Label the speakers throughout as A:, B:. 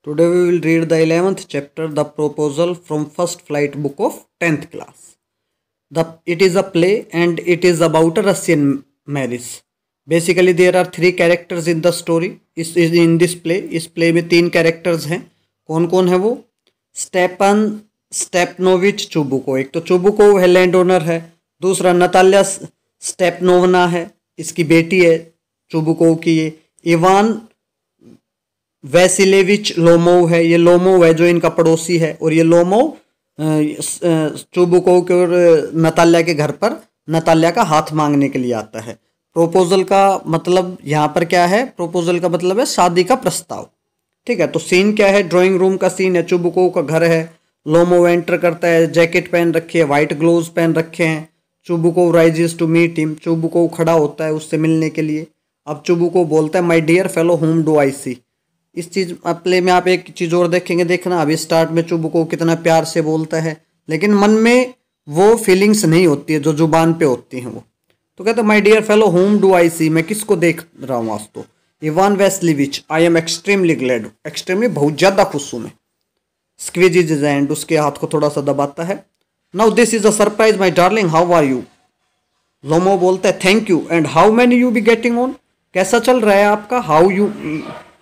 A: Today we will read the 11th chapter, The Proposal from First Flight book of 10th class. It is a play and it is about a Russian marriage. Basically there are three characters in the story. In this play, इस play में तीन characters हैं. कौन कौन है वो? स्टेपन Stepanovich चुबुको, एक तो चुबुको है लैंड ओनर है, दूसरा नताल्या स्टेपनोवना है, इसकी बेटी है चुबुको की, ये इवान वैसिलेविच लोमोव है, ये लोमोव है जो इनका पड़ोसी है, और ये लोमोव चुबुको के और नताल्या के घर पर नताल्या का हाथ मांगने के लिए आता है. प्रोपोजल का मतलब यहाँ पर क्या है? प्रोपोजल का मतलब है शादी का प्रस्ताव. ठीक है, तो सीन क्या है? ड्राइंग रूम का सीन है. चुबुको का घर है. लोमोव एंटर करता है, जैकेट पहन रखी है, वाइट ग्लोव्स पहन रखे हैं. Chubukov rises to meet him, Chubukov खड़ा होता है उससे मिलने के लिए. अब चुबुको बोलता है my dear fellow whom do I see. इस चीज़ प्ले में आप एक चीज़ और देखेंगे, देखना अभी स्टार्ट में चुबुको कितना प्यार से बोलता है, लेकिन मन में वो फीलिंग्स नहीं होती है जो जुबान पे होती हैं वो. तो कहते हैं my dear fellow whom do I see, मैं किसको देख रहा हूँ आज तो? Ivan Vassilyevich, I am extremely glad, extremely बहुत ज़्यादा खुश हूँ मैं. स्क्वीजेज हिज हैंड, उसके हाथ को थोड़ा सा दबाता है. Now this is a surprise my darling, how are you? Lomov बोलता है thank you, and how many you be getting on, कैसा चल रहा है आपका?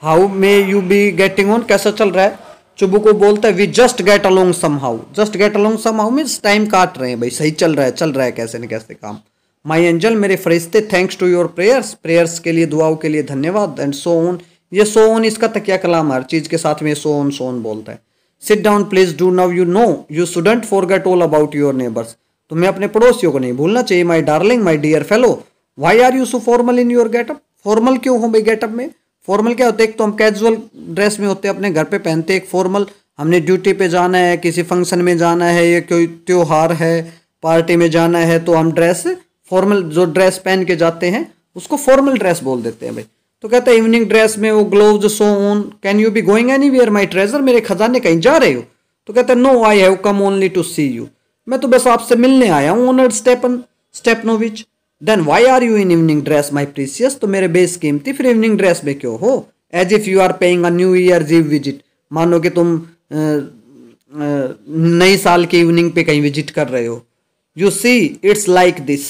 A: How may you be getting on, कैसा चल रहा है? चुबुको बोलता है we just get along somehow. Just get along somehow means time काट रहे हैं भाई, सही चल रहा है कैसे न कैसे काम. माई एंजल, मेरे फरिश्ते, thanks to your prayers, prayers के लिए, दुआओं के लिए धन्यवाद. एंड सो ऑन, ये सो ऑन इसका तकिया कलाम, हर चीज़ के साथ में सो ऑन बोलता है. Sit down please do now, you know you shouldn't forget all about your neighbours, तुम्हें अपने पड़ोसियों को नहीं भूलना चाहिए. My darling, my dear fellow, why are you so formal in your getup, formal क्यों हो भाई गेटअप में? फॉर्मल क्या होता है? एक तो हम कैजुअल ड्रेस में होते हैं, अपने घर पे पहनते हैं. एक फॉर्मल, हमने ड्यूटी पे जाना है, किसी फंक्शन में जाना है, या कोई त्योहार है, पार्टी में जाना है, तो हम ड्रेस फॉर्मल जो ड्रेस पहन के जाते हैं उसको फॉर्मल ड्रेस बोल देते हैं भाई. तो कहते हैं इवनिंग ड्रेस में वो gloves so on. Can you be going anywhere my treasure, मेरे खजाने कहीं जा रहे हो? तो कहते हैं no I have come only to see you, मैं तो बस आपसे मिलने आया हूँ honoured Stepanovich. Then why are you in evening dress my precious, तो मेरे बेशकीमती फिर इवनिंग ड्रेस में क्यों हो? As if you are paying a New Year eve visit, मानो कि तुम नई साल की इवनिंग पे कहीं विजिट कर रहे हो. You see it's like this,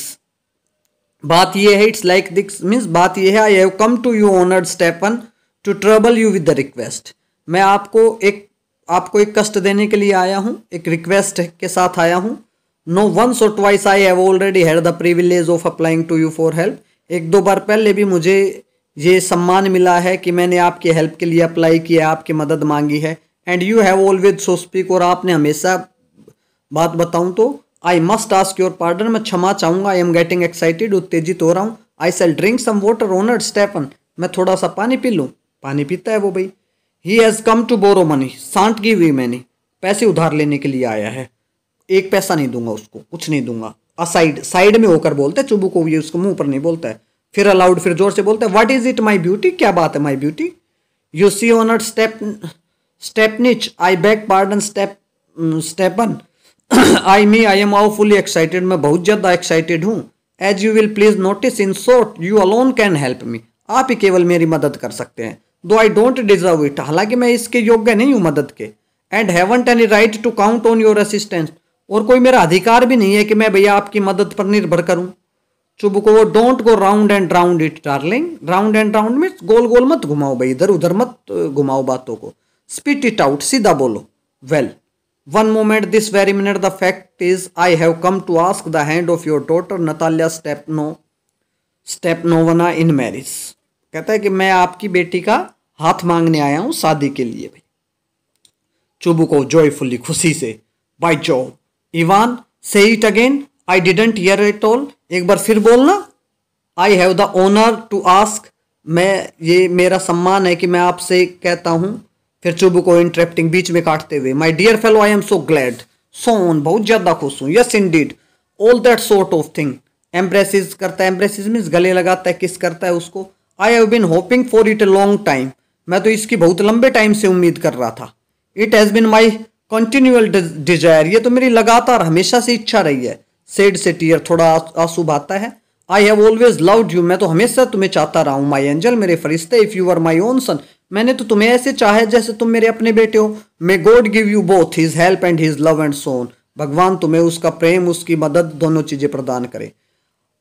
A: बात ये है, इट्स लाइक दिस मीन्स बात ये है, I have come to you honoured Stepan to trouble you with the request, मैं आपको एक कष्ट देने के लिए आया हूँ, एक रिक्वेस्ट के साथ आया हूँ. नो वंस और twice I have already had the privilege of applying to you for help, एक दो बार पहले भी मुझे ये सम्मान मिला है कि मैंने आपकी हेल्प के लिए अप्लाई किया, आपकी मदद मांगी है. And you have always so speak, और आपने हमेशा बात बताऊँ तो आई मस्ट आस्क योर पार्डन, मैं क्षमा चाहूँगा. आई एम गेटिंग एक्साइटेड, उत्तेजित हो रहा हूँ. I shall drink some water honoured Stefan, मैं थोड़ा सा पानी पी लूँ. पानी पीता है वो भाई. He has come to borrow money, shan't give me मैंने, पैसे उधार लेने के लिए आया है, एक पैसा नहीं दूंगा उसको, कुछ नहीं दूंगा. असाइड, साइड में होकर बोलते हैं चुबुको, ये उसको मुंह पर नहीं बोलता है. फिर अलाउड, फिर जोर से बोलता है what is it my beauty, क्या बात है my beauty? You see honoured Stepanich, I beg pardon Stepan, I M आउटफुली excited, मैं बहुत ज़्यादा एक्साइटेड हूँ. As you will please notice in short you alone can help me, आप ही केवल मेरी मदद कर सकते हैं. दो आई डोंट डिजर्व इट, हालांकि मैं इसके योग्य नहीं हूँ मदद के. And haven't any right to count on your assistance, और कोई मेरा अधिकार भी नहीं है कि मैं भैया आपकी मदद पर निर्भर करूँ. चुबुको, वो don't go round and round it darling, round and round में गोल गोल मत घुमाओ भाई, इधर उधर मत घुमाओ बातों को. स्पिट इट आउट, सीधा बोलो. Well one moment, this very minute, the fact is I have come to ask the hand of your daughter Natalya Stepanovna in marriage. कहता है कि मैं आपकी बेटी का हाथ मांगने आया हूँ शादी के लिए भाई. चुबुको जॉयफुली, खुशी से, बाय जो. Ivan, say it again, I didn't hear it all, एक बार फिर बोलना. I have the honour to ask, मैं, ये मेरा सम्मान है कि मैं आपसे कहता हूँ. फिर चुबुको इंटरप्टिंग, बीच में काटते हुए, my dear fellow I am so glad, so on, बहुत ज़्यादा खुश हूँ. Yes indeed, all that sort of thing. Embraces करता है, एम्ब्रेसिस मीन्स गले लगाता है, किस करता है उसको. I have been hoping for it a long time, मैं तो इसकी बहुत लंबे टाइम से उम्मीद कर रहा था. It has been my continual desire, ये तो मेरी लगातार हमेशा से इच्छा रही है. सेड से टीयर, थोड़ा आंसू बहाता है. I have always loved you, मैं तो हमेशा तुम्हें चाहता रहा हूँ. माई एंजल, मेरे फरिश्ते, if you are my own son, मैंने तो तुम्हें ऐसे चाहा जैसे तुम मेरे अपने बेटे हो। May God give you both his help and his love and son. भगवान तुम्हें उसका प्रेम, उसकी मदद, दोनों चीजें प्रदान करे।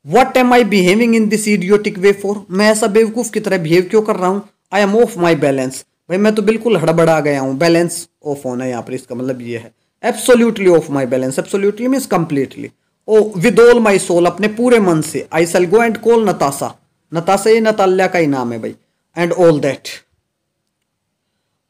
A: What am I behaving in this idiotic way for. मैं ऐसा बेवकूफ की तरह बिहेव क्यों कर रहा हूँ। I am of my balance. भाई मैं तो बिल्कुल हड़बड़ा गया हूँ। बैलेंस ऑफ होना यहाँ पर, इसका मतलब ये है absolutely off my balance. Absolutely means completely. Oh with all my soul, अपने पूरे मन से। I shall go and call Natasha. Natasha ये नताल्या का ही नाम है भाई। And all that.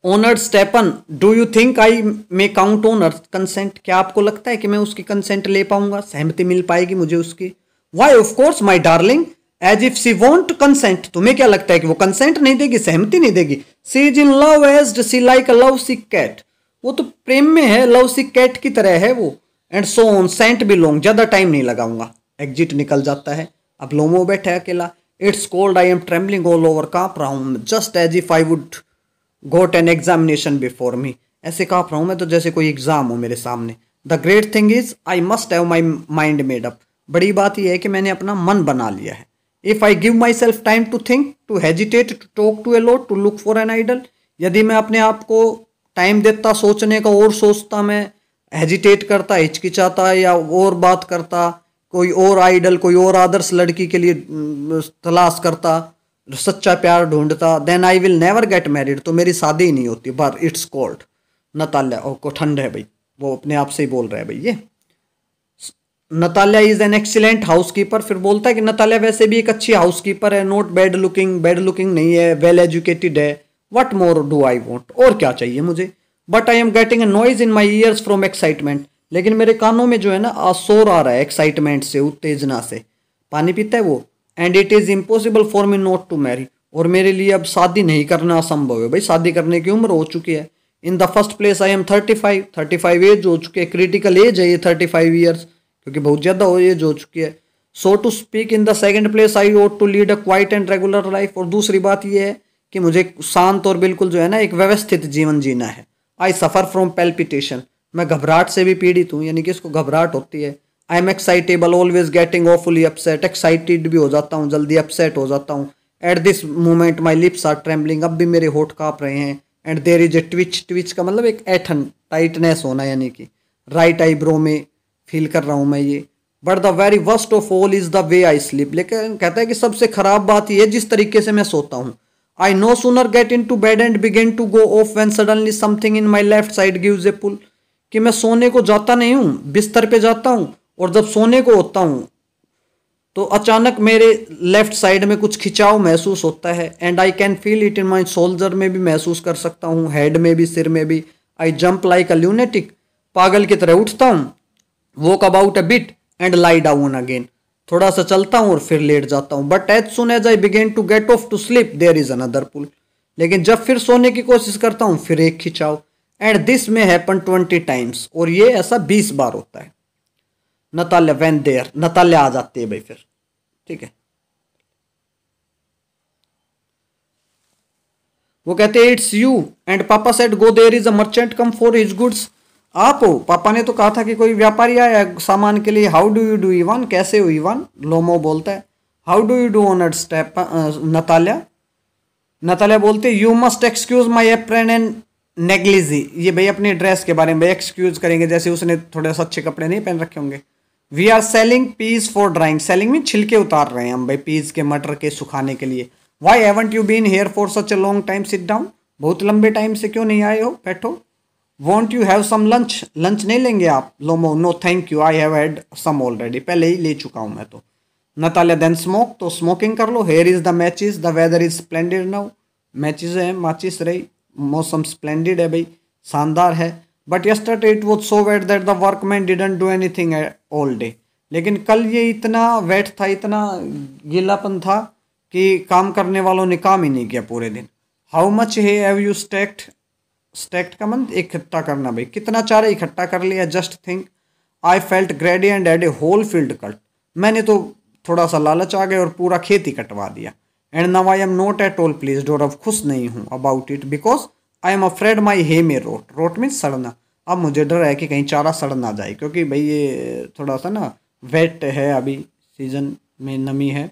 A: Honoured Stepan, do you think I may count on her consent. क्या आपको लगता है कि मैं उसकी कंसेंट ले पाऊंगा, सहमति मिल पाएगी मुझे उसकी। Why of course my darling, as if she want consent. तुम्हें क्या लगता है कि वो कंसेंट नहीं देगी, सहमति नहीं देगी। She is in love as she like a love sick cat. वो तो प्रेम में है, लव सिक कैट की तरह है वो। एंड सो ऑन, सेंट भी लॉन्ग, ज्यादा टाइम नहीं लगाऊंगा। एग्जिट निकल जाता है। अब लोमो बैठा है अकेला। It's cold, I am trembling all over, कांप रहा हूं just as if I would got an examination before me. ऐसे कांप रहा हूं मैं तो जैसे कोई एग्जाम हो मेरे सामने। The great thing is I must have my mind made up. बड़ी बात यह है कि मैंने अपना मन बना लिया है। If I give myself time to think, to hesitate, to talk to a lot, to look for an ideal. यदि मैं अपने आप को टाइम देता सोचने का और सोचता, मैं हेजिटेट करता, हिचकिचाता या और बात करता, कोई और आइडल, कोई और आदर्श लड़की के लिए तलाश करता, सच्चा प्यार ढूंढता, then I will never get married. तो मेरी शादी ही नहीं होती। बट इट्स कोल्ड नताल्या, को ठंड है भाई। वो अपने आप से ही बोल रहा है भाई ये। Natalya is an excellent house keeper. फिर बोलता है कि नताल्या वैसे भी एक अच्छी हाउस कीपर है। Not bad looking, bad looking नहीं है, वेल एजुकेटेड है। What more do I want, और क्या चाहिए मुझे। But I am getting a noise in my years from excitement. लेकिन मेरे कानों में जो है ना शोर आ रहा है एक्साइटमेंट से, उत्तेजना से। पानी पीता है वो। And it is impossible for me not to marry. और मेरे लिए अब शादी नहीं करना असंभव है भाई। शादी करने की उम्र हो चुकी है। In the first place I am 35 age हो चुके हैं। क्रिटिकल एज है ये 35 ईयर्स, क्योंकि बहुत ज़्यादा एज हो चुकी है। So to speak, in the second place I ought to lead a quiet and regular life. और दूसरी बात यह है कि मुझे शांत और बिल्कुल जो है ना एक व्यवस्थित जीवन जीना है। आई सफ़र फ्रॉम पेल्पिटेशन, मैं घबराहट से भी पीड़ित हूँ, यानी कि इसको घबराहट होती है। I am excitable, always getting awfully upset. Excited भी हो जाता हूँ, जल्दी अपसेट हो जाता हूँ। At this moment my lips are trembling, अब भी मेरे होठ काँप रहे हैं। And there is a twitch, twitch का मतलब एक ऐठन, टाइटनेस होना, यानी कि राइट आईब्रो में फील कर रहा हूँ मैं ये। But the very worst of all is the way I sleep. लेकिन कहता है कि सबसे खराब बात यह है जिस तरीके से मैं सोता हूँ। I no sooner get into bed and begin to go off when suddenly something in my left side gives a pull. कि मैं सोने को जाता नहीं हूँ, बिस्तर पे जाता हूँ, और जब सोने को होता हूँ तो अचानक मेरे लेफ्ट साइड में कुछ खिंचाव महसूस होता है। And I can feel it in my shoulder में भी महसूस कर सकता हूँ, हेड में भी, सिर में भी। I jump like a lunatic, पागल की तरह उठता हूँ। Walk about a bit and lie down again, थोड़ा सा चलता हूँ और फिर लेट जाता हूँ। But as soon as I begin to get off to sleep there is another pull. लेकिन जब फिर सोने की कोशिश करता हूँ फिर एक खिंचाव। And this may happen 20 times, और ये ऐसा 20 बार होता है। नताल्या व्हेन देयर, नताल्या आ जाती है भाई फिर। ठीक है, वो कहते हैं it's you and papa said go there is a merchant come for his goods. आप हो, पापा ने तो कहा था कि कोई व्यापारी आया सामान के लिए। How do you do Ivan, कैसे हो इवान, लोमो बोलता है। How do you do honoured Stepan Natalya. Natalya बोलते you must excuse my apron and negligee. ये भाई अपनी ड्रेस के बारे में भाई एक्सक्यूज करेंगे, जैसे उसने थोड़े से अच्छे कपड़े नहीं पहन रखे होंगे। We are selling peas for drying, selling में छिलके उतार रहे हैं हम भाई, पीस के, मटर के सुखाने के लिए। Why haven't you been here for such a long time, sit down, बहुत लंबे टाइम से क्यों नहीं आए हो, बैठो। Won't you have some lunch, lunch नहीं लेंगे आप। Lomov no thank you, I have had some already, पहले ही ले चुका हूँ मैं तो। नताल्या देन स्मोक, तो स्मोकिंग कर लो। Here is the matches, the weather is splendid now, matches है, माचिस रही, मौसम स्प्लेंडेड है भाई, शानदार है। But yesterday it was so wet that the workman didn't do anything all day. लेकिन कल ये इतना वेट था, इतना गीलापन था कि काम करने वालों ने काम ही नहीं किया पूरे दिन। How much have you stacked, stacked का मतलब इकट्ठा करना भाई, कितना चारा इकट्ठा कर लिया। Just think I felt greedy and had a whole field cut, मैंने तो थोड़ा सा लालच आ गया और पूरा खेत ही कटवा दिया। And now I am not at all pleased, और अब खुश नहीं हूँ about it, because I am afraid my hay may rot, rot means सड़ना। अब मुझे डर है कि कहीं चारा सड़ ना जाए, क्योंकि भाई ये थोड़ा सा ना वेट है, अभी सीजन में नमी है।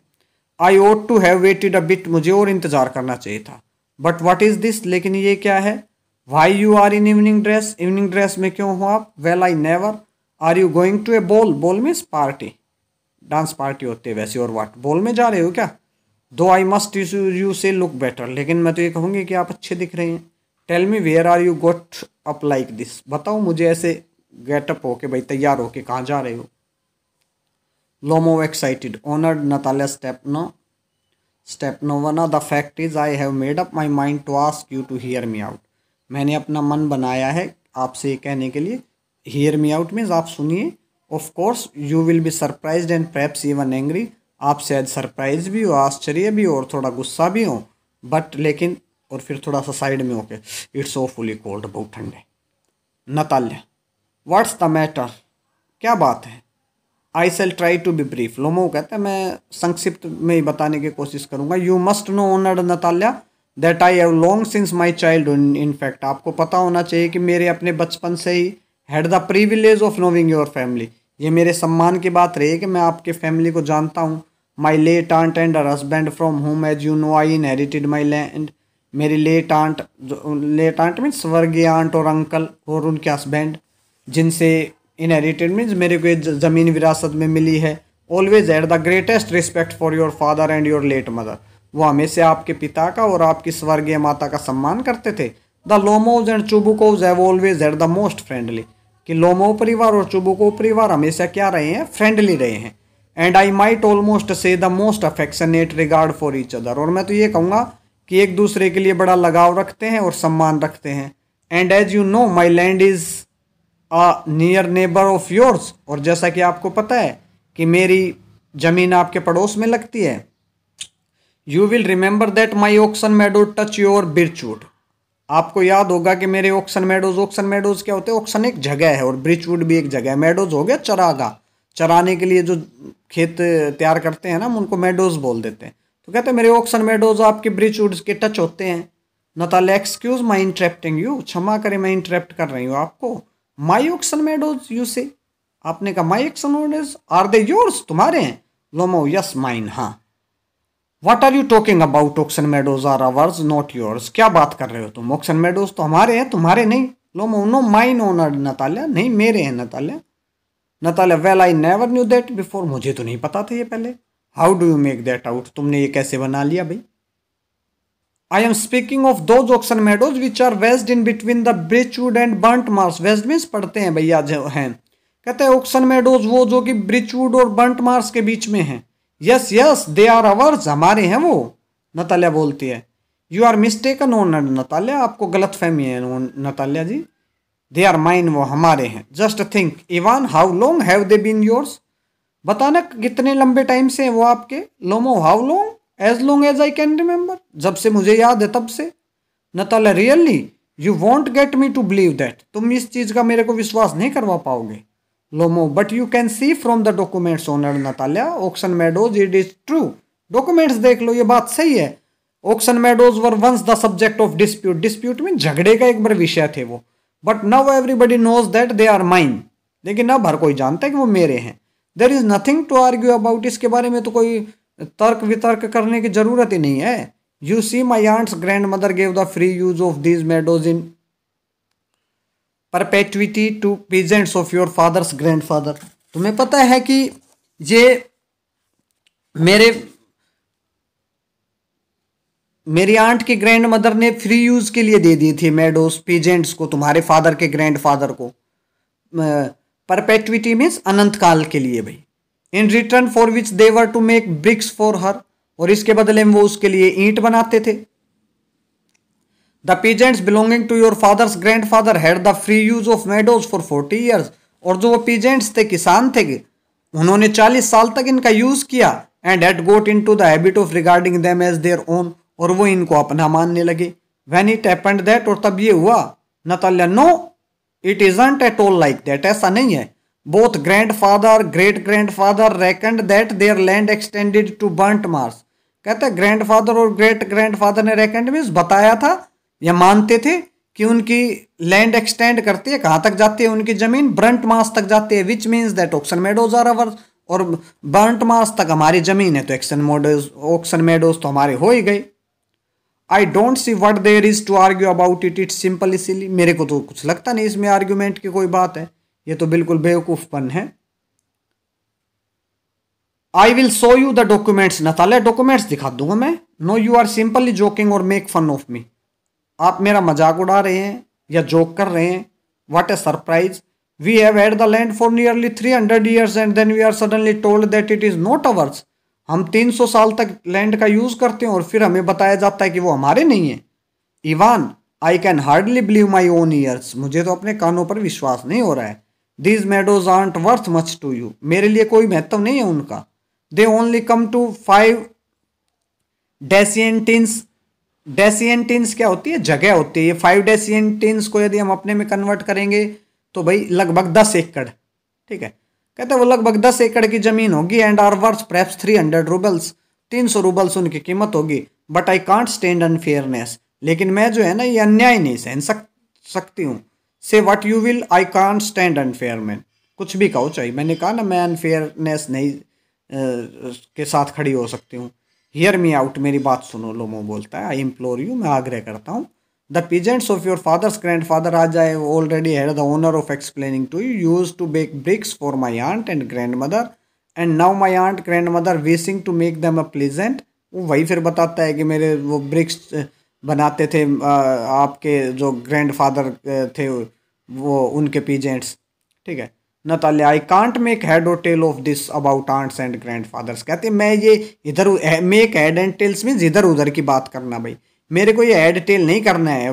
A: I ought to have waited a bit, मुझे और इंतज़ार करना चाहिए था। बट व्हाट इज दिस, लेकिन ये क्या है? Why you are in evening dress, evening dress में क्यों हो आप? Well I never. Are you going to a ball, ball means party, dance party होती है वैसे, और वाट, बॉल में जा रहे हो क्या? दो आई मस्ट यू से लुक बेटर, लेकिन मैं तो ये कहूँगी कि आप अच्छे दिख रहे हैं। Tell me where are you got up like this, बताओ मुझे ऐसे गेटअप हो के भाई तैयार हो के कहाँ जा रहे हो? Lomov excited, honoured Natalia Stepanovna, the fact is I have made up my mind to ask you to hear me out, मैंने अपना मन बनाया है आपसे ये कहने के लिए। हियर मी आउट मीन्स आप सुनिए। Of course you will be surprised and perhaps even angry, आप शायद सरप्राइज भी हो, आश्चर्य भी हो और थोड़ा गुस्सा भी हो, बट लेकिन, और फिर थोड़ा सा साइड में होके, इट्स सो फुली कोल्ड, बहुत ठंडे। नतालिया, व्हाट्स द मैटर, क्या बात है? I shall try to be brief, Lomov कहता है मैं संक्षिप्त में ही बताने की कोशिश करूंगा। You must know honoured Natalia that I have long since my childhood, in fact आपको पता होना चाहिए कि मेरे अपने बचपन से he had the privilege of नोविंग your family, ये मेरे सम्मान की बात रही है कि मैं आपके फैमिली को जानता हूँ। My late aunt and her husband from whom as you know I inherited my land, मेरी लेट आंट मीन्स स्वर्गीय आंट और अंकल और उनके हस्बैंड, जिनसे इनहेरिटेड मीन्स मेरे को ये ज़मीन विरासत में मिली है। Always had the greatest respect for your father and your late mother, वो हमेशा आपके पिता का और आपकी स्वर्गीय माता का सम्मान करते थे। The Lomovs and Chubukovs have always had the most friendly, कि लोमो परिवार और चुबुको परिवार हमेशा क्या रहे हैं? फ्रेंडली रहे हैं। एंड आई माइट ऑलमोस्ट से the most affectionate regard for each other, और मैं तो ये कहूँगा कि एक दूसरे के लिए बड़ा लगाव रखते हैं और सम्मान रखते हैं। And as you know my land is a near neighbour of yours, और जैसा कि आपको पता है कि मेरी जमीन आपके पड़ोस में लगती है। You will remember that my Oxen Meadows touch your birchwood, आपको याद होगा कि मेरे ऑक्सन मेडोज क्या होते हैं? ऑक्सन एक जगह है और ब्रिचवुड भी एक जगह है। मेडोज हो गया चरागा, चराने के लिए जो खेत तैयार करते हैं ना, हम उनको मेडोज बोल देते हैं। तो कहते हैं मेरे ऑक्सन मेडोज आपके ब्रिचवुड के टच होते हैं। Natalia, excuse my interrupting you, क्षमा करें मैं इंटरप्ट कर रही हूँ आपको। माई ऑक्सन मेडोज यू से, आपने कहा my Oxen Meadows, are they yours, तुम्हारे हैं? लोमो, यस माइन, हाँ। What are you talking about? Oxen Meadows are ours not yours, क्या बात कर रहे हो तुम? ऑक्सन मेडोज तो हमारे हैं, तुम्हारे नहीं। Lomov, no mine honoured Natalia, नहीं मेरे हैं Natalia. Natalia, well I never knew that before, मुझे तो नहीं पता था ये पहले। How do you make that out, तुमने ये कैसे बना लिया भाई? I am speaking of those Oxen Meadows which are wedged in between the birchwood and Burnt Marsh, wedged means पढ़ते हैं भैया जो हैं। कहते हैं ऑक्सन मेडोज वो जो कि ब्रिचवुड और बर्ंट मार्स के बीच में हैं। Yes yes they are ours, हमारे हैं वो। नतालिया बोलती है, you are mistaken honoured Natalia, आपको गलत फहमी है Natalia ji. They are mine, वो हमारे हैं। Just think Ivan, how long have they been yours, बताना कितने लंबे टाइम से हैं वो आपके? Lomov, how long? As long as I can remember, जब से मुझे याद है तब से। Natalia, really you won't get me to believe that, तुम इस चीज़ का मेरे को विश्वास नहीं करवा पाओगे। Lomov, but you can see from the documents honoured Natalia, Oxen Meadows it is true, documents देख लो, ये बात सही है। Oxen Meadows were once the subject of dispute, dispute में झगड़े का एक बार विषय थे वो, but now everybody knows that they are mine, लेकिन अब हर कोई जानता है कि वो मेरे हैं। There is nothing to argue about, इसके बारे में तो कोई तर्क वितर्क करने की जरूरत ही नहीं है। You see my aunt's grandmother gave the free use of these meadows in perpetuity to peasants of your father's grandfather, तुम्हें पता है कि ये मेरी आंट की ग्रैंड मदर ने फ्री यूज के लिए दे दी थी मेडोज पीजेंट्स को, तुम्हारे फादर के ग्रैंडफादर को। परपेचुइटी मीन्स अनंत काल के लिए भाई। In return for which they were to make bricks for her, और इसके बदले में वो उसके लिए ईंट बनाते थे। The peasants belonging to your father's grandfather had the free use of meadows for 40 years, और जो वो पीजेंट्स थे, किसान थे, उन्होंने 40 साल तक इनका यूज किया। And had got into the habit of regarding them as their own, और वो इनको अपना मानने लगे। व्हेन इट हैपेंड दैट, और तब ये हुआ। Natalia, no it isn't at all like that, ऐसा नहीं है। Both grandfather great grandfather reckoned that their land extended to Burnt Marsh, कहते हैं ग्रैंडफादर और ग्रेट ग्रैंडफादर ने रेकन्ड मीन्स बताया था या मानते थे कि उनकी लैंड एक्सटेंड करती है, कहाँ तक जाती है उनकी जमीन? बर्ंट मार्स तक जाती है, which means that Oxen Meadows are ours, और बर्ंट मार्स तक हमारी जमीन है, तो ऑक्सन मेडोज तो हमारे हो ही गए। I don't see what there is to argue about it, it's simple इसीलिए। मेरे को तो कुछ लगता नहीं इसमें आर्ग्यूमेंट की कोई बात है, ये तो बिल्कुल बेवकूफपन है। I will show you the documents, Natalia documents दिखा दूंगा मैं। No you are simply joking और मेक फन ऑफ मी, आप मेरा मजाक उड़ा रहे हैं या जोक कर रहे हैं। What a surprise, we have had the land for nearly 300 years and then we are suddenly told that it is not ours. हम 300 साल तक लैंड का यूज करते हैं और फिर हमें बताया जाता है कि वो हमारे नहीं है। Ivan, I can hardly believe my own years, मुझे तो अपने कानों पर विश्वास नहीं हो रहा है। These meadows aren't worth much to you, मेरे लिए कोई महत्व नहीं है उनका। They only come to 5 डेसिएंटिन्स। डेसिएंटिन्स क्या होती है, जगह होती है। ये 5 डेसिएंटिन्स को यदि हम अपने में कन्वर्ट करेंगे तो भाई लगभग 10 एकड़, ठीक है। कहते हैं वो लगभग 10 एकड़ की जमीन होगी and are worth perhaps 300 roubles, 300 roubles उनकी कीमत होगी। But I can't stand unfairness, लेकिन मैं जो है ना ये अन्याय नहीं सहन सकती हूँ। से what you will, I can't stand unfairness, कुछ भी कहो चाहिए। मैंने कहा ना मैं अनफेयरनेस नहीं के साथ खड़ी हो सकती हूँ। हियर मी आउट, मेरी बात सुनो, लोमो बोलता है। आई इम्प्लोर यू, मैं आग्रह करता हूँ। The peasants of your father's grandfather, as I already had the honour of explaining to you, used to bake bricks for my aunt and grandmother and now my aunt grandmother wishing to make them a pleasant. वो वही फिर बताता है कि मेरे वो BRICS बनाते थे आपके जो ग्रैंडफादर थे वो उनके पीजेंट्स, ठीक है। Natalia, I can't make head or tail of this about aunts and grandfathers, कहते मैं ये इधर make head and tails means इधर उधर की बात करना। भाई मेरे को ये हेड टेल नहीं करना है।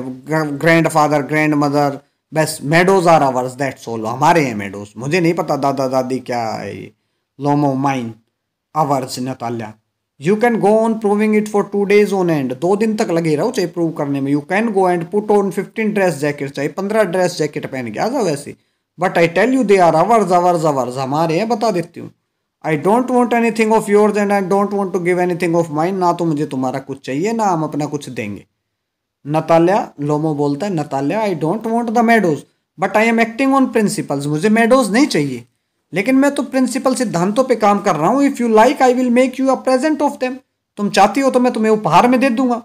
A: ग्रैंडफादर ग्रैंड मदर, बस meadows are ours, that's all, हमारे हैं मेडोज, मुझे नहीं पता दादा दादी क्या है। Lomov, mine, ours. Natalia, you can go on proving it for 2 days on end, 2 दिन तक लगे रहो चाहे प्रूव करने में। You can go and put on 15 dress jacket, चाहे 15 ड्रेस जैकेट पहन के आ जाओ वैसे। But I tell you they are ours ours ours, हमारे हैं, बता देती हूँ। I don't want anything of yours and I don't want to give anything of mine, ना तो मुझे तुम्हारा कुछ चाहिए ना हम अपना कुछ देंगे। नतालिया, लोमो बोलता है, Natalia, I don't want the meadows but I am acting on principles, मुझे मेडोज नहीं चाहिए लेकिन मैं तो प्रिंसिपल सिद्धांतों पे काम कर रहा हूँ। If you like I will make you a present of them, तुम चाहती हो तो मैं तुम्हें उपहार में दे दूंगा।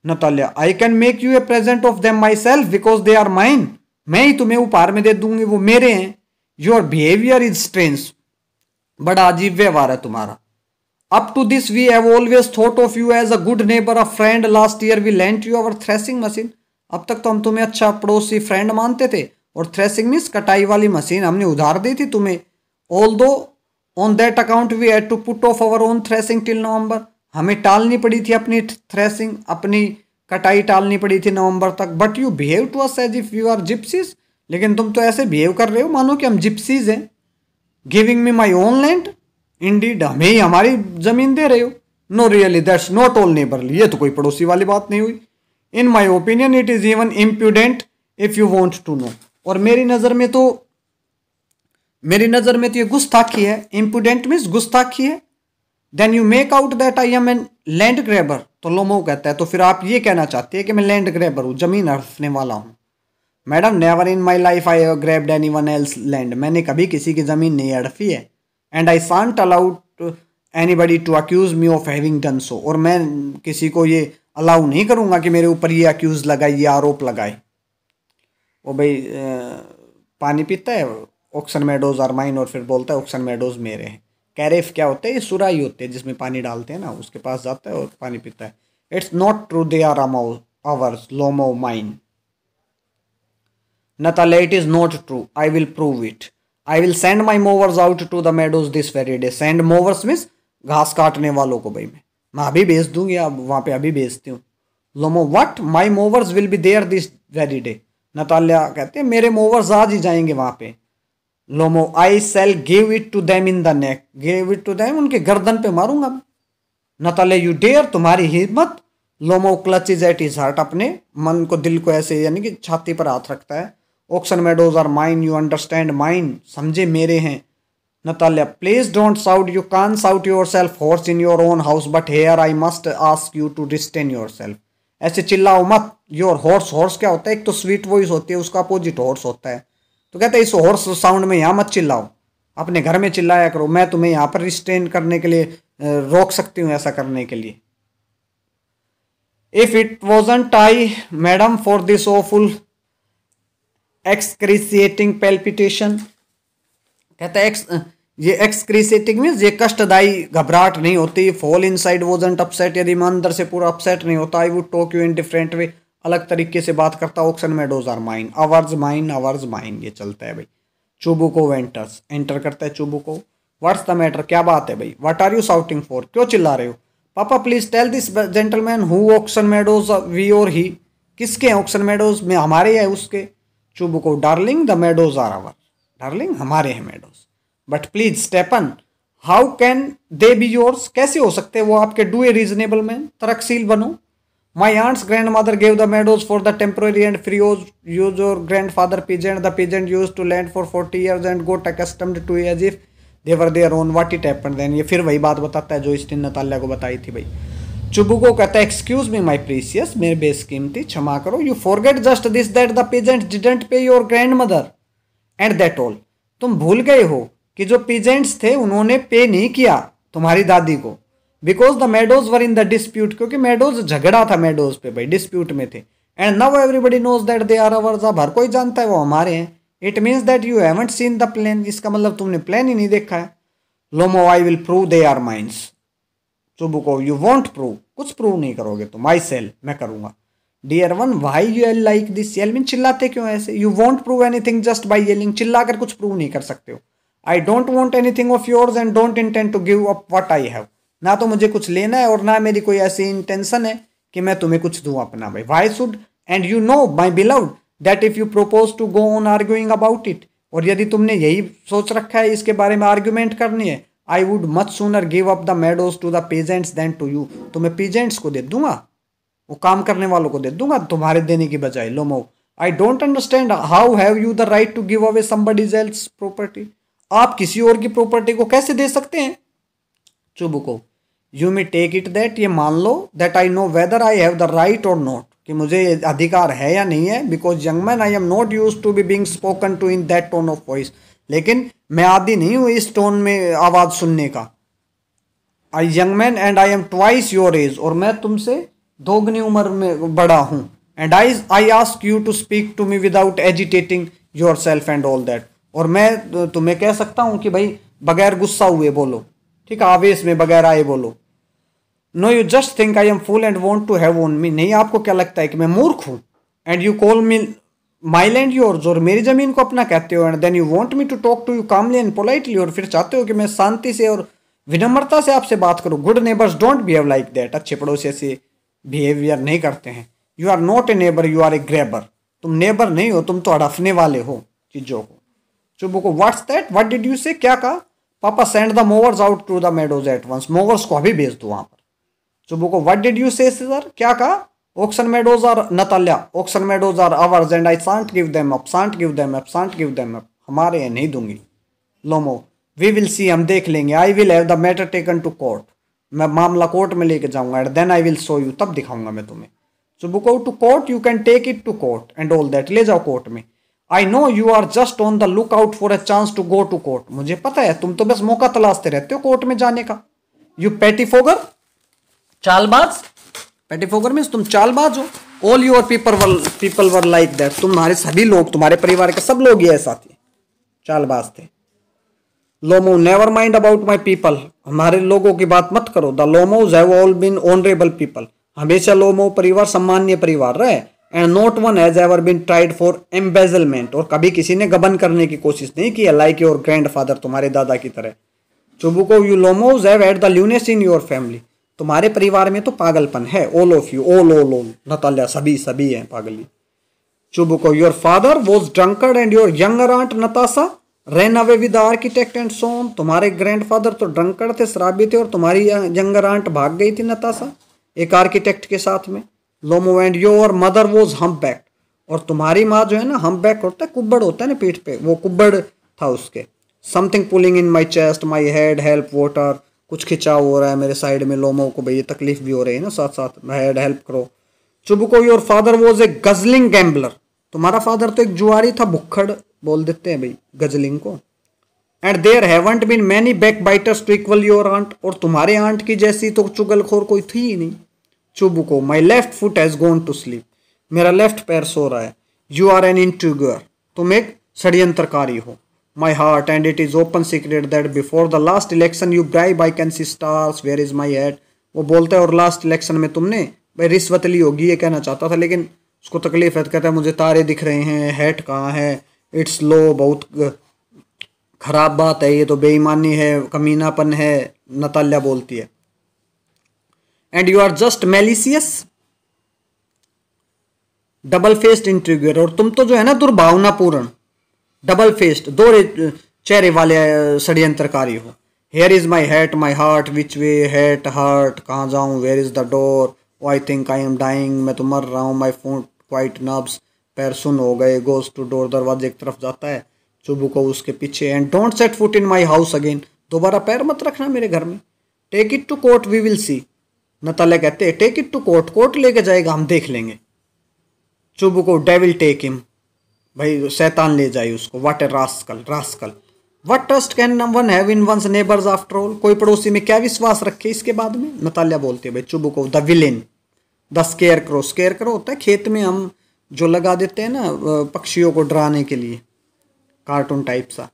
A: Natalia, I can make you a present of them myself because they are mine, मैं ही तुम्हें उपहार में दे दूंगी, वो मेरे हैं। योर बिहेवियर इज स्ट्रेंज, बड़ा अजीब व्यवहार है तुम्हारा। Up to this we have always thought of you as a good neighbour, a friend. Last year we lent you our threshing machine, अब तक तो हम तुम्हें अच्छा पड़ोसी फ्रेंड मानते थे, और थ्रेसिंग मीन्स कटाई वाली मशीन हमने उधार दी थी तुम्हें। Although on that account we had to put off our own threshing till November, हमें टालनी पड़ी थी अपनी थ्रेसिंग, अपनी कटाई टालनी पड़ी थी नवंबर तक। But you behave to us as if you are gypsies, लेकिन तुम तो ऐसे बिहेव कर रहे हो मानो कि हम जिप्सीज हैं। Giving me my own land, indeed, हमें ही हमारी जमीन दे रहे हो। No really that's not all neighbourly, ये तो कोई पड़ोसी वाली बात नहीं हुई। In my opinion it is even impudent if you want to know, और मेरी नज़र में तो ये गुस्ताखी है। इम्प्यूडेंट मीन्स गुस्ताखी है। Then you make out that I am an land grabber, तो लोमो कहता है तो फिर आप ये कहना चाहते हैं कि मैं लैंड ग्रैबर हूँ, जमीन हड़पने वाला हूँ। Madam, never in my life I have grabbed anyone else land, मैंने कभी किसी की ज़मीन नहीं हड़पी है। And I can't allow anybody to accuse me of having done so, और मैं किसी को ये अलाउ नहीं करूँगा कि मेरे ऊपर ये अक्यूज़ लगाए, ये आरोप लगाए। वो भाई पानी पीता है, ऑक्सन मेडोज आर माइन, और फिर बोलता है ऑक्सन मेडोज मेरे हैं। कैरेफ क्या होता है, ये सुराही होती है जिसमें पानी डालते हैं ना, उसके पास जाता है और पानी पीता है। It's not true, they are ours, Lomov, mine. Natalia, it is not true. I will prove it. I will send my mowers out to the meadows this very day. Send mowers means घास काटने वालों को भाई मैं अभी भेज दूंगी, अब वहाँ पे अभी भेजती हूँ। लोमो, what? My mowers will be there this very day. Natalia कहते हैं मेरे मोवर्स आज ही जाएंगे वहाँ पे। लोमो, I shall give it to them in the neck. Give it to them, उनके गर्दन पे मारूंगा। नतालिया, you dare, तुम्हारी हिम्मत। लोमो क्लचेज एट हिज हार्ट, अपने मन को, दिल को ऐसे यानी कि छाती पर हाथ रखता है। Oxen Meadows are mine, you understand, mine, समझे मेरे हैं। Natalia, please don't shout, you can shout yourself hoarse in your own house, but here I must ask you to restrain yourself. ऐसे चिल्लाओ मत। Your horse, horse क्या होता है, एक तो स्वीट वॉइस होती है, उसका अपोजिट हॉर्स होता है। तो कहते हैं इस हॉर्स साउंड में यहाँ मत चिल्लाओ, अपने घर में चिल्लाया करो, मैं तुम्हें यहाँ पर रिस्टेन करने के लिए रोक सकती हूँ ऐसा करने के लिए। If it wasn't I madam for this awful excruciating palpitation, कहता है ये एक्सक्रीसिएटिंग मीन्स ये कष्टदायी घबराहट नहीं होती। फॉल इनसाइड वॉजंट अपसेट, यदि मैं अंदर से पूरा अपसेट नहीं होता। I would talk you in different way, अलग तरीके से बात करता। Oxen Meadows are mine, ours mine, ours mine, ये चलता है भाई। चुबुको वेंटर्स, एंटर करता है चुबुको। व्हाट्स द मैटर, क्या बात है भाई। What are you shouting for, क्यों चिल्ला रहे हो। Papa please tell this gentleman who Oxen Meadows we or he, किसके हैं ऑक्सन मेडोज में, हमारे है उसके। Chubukov darling the meadows are our, darling हमारे हैं meadows. But please Stepan how can they be yours, कैसे हो सकते हैं वो आपके। डू ए रीजनेबल मैन, तरकशील बनो। My aunt's grandmother gave the meadows for the temporary and free use your grandfather peasant, the peasant use to land for 40 years and got accustomed to as if they were their own, what it happened then. ये फिर वही बात बताता है जो इसने Natalya को बताई थी भाई। चुबुको कहता है एक्सक्यूज मी माई प्रीसियस, मेरे बेसकीमती क्षमा करो। You forget just this that the peasant didn't pay your grandmother and that all, तुम भूल गए हो कि जो पीजेंट्स थे उन्होंने पे नहीं किया तुम्हारी दादी को। Because the meadows were in the dispute, क्योंकि मेडोज झगड़ा था मेडोज पे भाई, डिस्प्यूट में थे। And now everybody knows that they are ours, अब हर कोई जानता है वो हमारे हैं। It means that you haven't seen the plan, इसका मतलब तुमने प्लान ही नहीं देखा है। Lomov I will prove they are mines. Chubukov you won't prove, कुछ प्रूव नहीं करोगे तुम। आई सेल, मैं करूंगा। Dear one why you yell like this, yell mean चिल्लाते क्यों ऐसे। You won't prove anything just by yelling, चिल्ला कर कुछ प्रूव नहीं कर सकते हो। I don't want anything of yours and don't intend to give up what I have, ना तो मुझे कुछ लेना है और ना मेरी कोई ऐसी इंटेंशन है कि मैं तुम्हें कुछ दूं अपना भाई। Why should, and you know my beloved that if you propose to go on arguing about it, और यदि तुमने यही सोच रखा है इसके बारे में आर्ग्यूमेंट करनी है, I would much sooner give up the meadows to the peasants than to you, तो मैं पीजेंट्स को दे दूंगा, वो काम करने वालों को दे दूंगा तुम्हारे देने की बजाय। Lomov I don't understand how have you the right to give away somebody's else property, आप किसी और की प्रॉपर्टी को कैसे दे सकते हैं। Chubukov you may take it that, ये मान लो that I know whether I have the right or not, कि मुझे अधिकार है या नहीं है। Because young man I am not use to be being spoken to in that tone of voice, लेकिन मैं आदी नहीं हूँ इस टोन में आवाज सुनने का। I young man and I am twice your age, और मैं तुमसे दोगुनी उम्र में बड़ा हूँ। And I ask you to speak to me without agitating yourself and all that, और मैं तुम्हें कह सकता हूँ कि भाई बगैर गुस्सा हुए बोलो, ठीक है, आवेश में बगैर आए बोलो। No you just think I am fool and want to have on me, नहीं आपको क्या लगता है कि मैं मूर्ख हूँ। And you call me my land yours, और मेरी जमीन को अपना कहते हो। And then you want me to talk to you calmly and politely, और फिर चाहते हो कि मैं शांति से और विनम्रता से आपसे बात करूँ। Good neighbours don't behave like that, अच्छे पड़ोसी ऐसे बिहेवियर नहीं करते हैं। You are not a neighbour, you are a grabber, तुम नेबर नहीं हो, तुम तो हड़पने वाले हो चीजों को। Chubukov what's that, what did you say, क्या कहा। Papa send the mowers out to the meadows at once, mowers को अभी भेज दो वहां पर। Chubukov what did you say sir, क्या कहा। Oxen Meadows are Natalya, Oxen Meadows are ours and I shan't give them up, shan't give them up, shan't give them up, हमारे हैं नहीं दूंगी। लोमो वी विल सी, हम देख लेंगे। I will have the matter taken to court, मैं मामला court में लेके जाऊंगा। And then I will show you, तब दिखाऊंगा मैं तुम्हें। Chubukov to court, you can take it to court and all that, ले जाओ कोर्ट में। I know you are just on the look out for a chance to go to court, मुझे पता है तुम तो बस मौका तलाशते रहते हो कोर्ट में जाने का। यू पेटीफोगर, चालबाज, पेटीफोगर मीन्स तुम चालबाज हो। All your people were like that, तुम्हारे सभी लोग, तुम्हारे परिवार के सब लोग ये ऐसा थे, चालबाज थे। Lomov never mind about my people, हमारे लोगों की बात मत करो। The Lomovs have all been honourable people, हमेशा लोमो परिवार सम्मान्य परिवार रहे। And not one has ever been tried for embezzlement, और कभी किसी ने गबन करने की कोशिश नहीं की, लाइक योर ग्रैंडफादर, तुम्हारे दादा की तरह। Chubukov you Lomovs have had the lunacy in your family, तुम्हारे परिवार में तो पागलपन है। All of you, all Natalya, सभी हैं पागली। Chubukov your father was drunkard and your younger aunt Natasha ran away with the architect and so on, तुम्हारे ग्रैंडफादर तो ड्रंकर्ड थे, शराबी थे, और तुम्हारी यंगर आंट भाग गई थी नताशा एक आर्किटेक्ट के साथ में। लोमो एंड योर मदर वॉज हम्पबैक्ड, और तुम्हारी माँ जो है ना, हम्पबैक होता है, कुब्बड़ होता है ना पीठ पे, वो कुब्बड़ था उसके। Something pulling in my chest, my head help water, कुछ खिंचाव हो रहा है मेरे साइड में। लोमो को भाई तकलीफ भी हो रही है ना साथ साथ, हेड हेल्प करो। चुबुको your father was a guzzling gambler, तुम्हारा फादर तो एक जुआरी था, भुक्खड़ बोल देते हैं भाई गजलिंग को। And there haven't been many backbiters to equal your aunt, और तुम्हारे आंट की जैसी तो चुगलखोर कोई थी ही नहीं। Chubukov my left foot has gone to sleep, मेरा लेफ्ट पैर सो रहा है। यू आर एन इंट्रूगर, तुम एक षड्यंत्रकारी हो। My heart and it is open secret that before the last election you bribe I can see stars, where is my head. वो बोलता है और लास्ट इलेक्शन में तुमने भाई रिश्वत ली होगी, ये कहना चाहता था, लेकिन उसको तकलीफ है, कहता है मुझे तारे दिख रहे हैं, हैट कहाँ है, इट्स लो, बहुत खराब बात है, ये तो बेईमानी है, कमीनापन है, नताल्या बोलती है। And you are just malicious, double faced intriguer, और तुम तो जो है ना दुर्भावनापूर्ण, डबल फेस्ड, दो चेहरे वाले षड्यंत्रकारी हो। Here is my hat my heart, which way hat heart, कहाँ जाऊँ, where is the door, oh I think I am dying, मैं तो मर रहा हूँ, माई फुट क्वाइट नब्स, पैर सुन हो गए, गोज टू डोर, दरवाजे की तरफ जाता है, चुबुको उसके पीछे। And don't set foot in my house again, दोबारा पैर मत रखना मेरे घर में। Take it to court we will see, Natalya कहते हैं take it to court, court लेके जाएगा, हम देख लेंगे। चुबुको डेविल टेक हिम, भाई शैतान ले जाए उसको। What a rascal, rascal, what trust can one have in one's neighbours after all, कोई पड़ोसी में क्या विश्वास रखे इसके बाद में। नताल्या बोलती है भाई चुबुको the villain, the square crow, square crow होता है खेत में हम जो लगा देते हैं ना पक्षियों को डराने के लिए, कार्टून टाइप सा।